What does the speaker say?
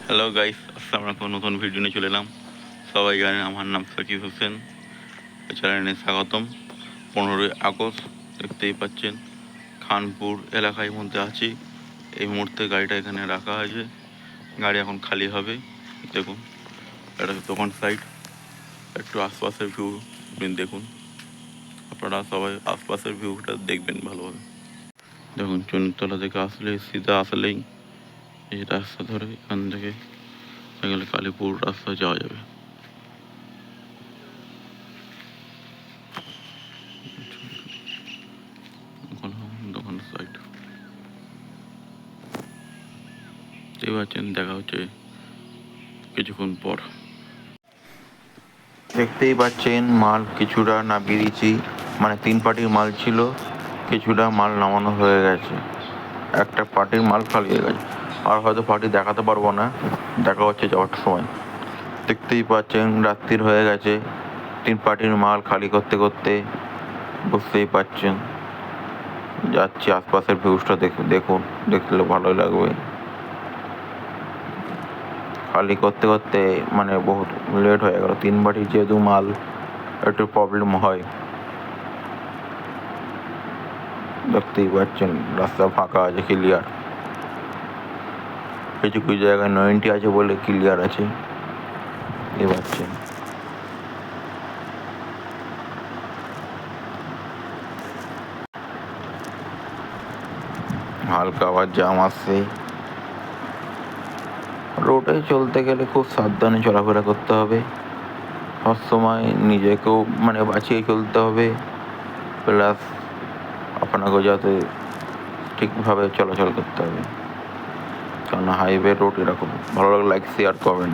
Hello guys, আসসালামু আলাইকুম। নতুন ভিডিও নিয়ে চলে এলাম। সবাই জানেন আমার নাম সাকিব হোসেন। চ্যানেলে স্বাগতম। 15ই আগস্ট দেখতেই পাচ্ছেন খানপুর এলাকায় মধ্যে আছি। এই মুহূর্তে গাড়িটা এখানে রাখা আছে। গাড়ি এখন খালি হবে। দেখুন, এটা দোকান সাইড। একটু আশপাশের ভিউ দেখুন। আপনারা সবাই আশপাশের ভিউটা দেখবেন ভালোভাবে। দেখুন, চুনতলা থেকে আসলে সিধা আসলেই এই রাস্তা ধরে এখান থেকে গেলে কালীপুর রাস্তা যাওয়া যাবে। দোকান সাইড দেখতে পাচ্ছেন। দেখা হচ্ছে কিছুক্ষণ পর। দেখতেই পাচ্ছেন মাল কিছুটা নামিয়ে দিয়েছি, মানে 3 পার্টির মাল ছিল, কিছুটা মাল নামানো হয়ে গেছে। একটা পার্টির মাল খালি হয়ে গেছে, আর হয়তো পার্টি দেখাতে পারবো না, দেখা হচ্ছে যাওয়ার সময়। দেখতেই পাচ্ছেন রাত্রির হয়ে গেছে। 3 পার্টির মাল খালি করতে করতে বুঝতেই পাচ্ছেন। যাচ্ছি, আশপাশের ভিউজটা দেখুন, দেখলে ভালোই লাগবে। খালি করতে করতে মানে বহুত লেট হয়ে গেল। 3 পার্টির যেহেতু মাল, একটু প্রবলেম হয়। দেখতেই পাচ্ছেন রাস্তা ফাঁকা আছে, ক্লিয়ার। কিছু কিছু জায়গায় 90 আছে বলে ক্লিয়ার আছে। দেখতে পাচ্ছেন হালকা আবার জ্যাম আসছে। রোডে চলতে গেলে খুব সাবধানে চলাফেরা করতে হবে। সবসময় নিজেকেও মানে বাঁচিয়ে চলতে হবে, প্লাস আপনাকেও যাতে ঠিকভাবে চলাচল করতে হবে। কারণ হাইওয়ে রোড এরকম। ভালো লাগলে লাইক শেয়ার করবেন।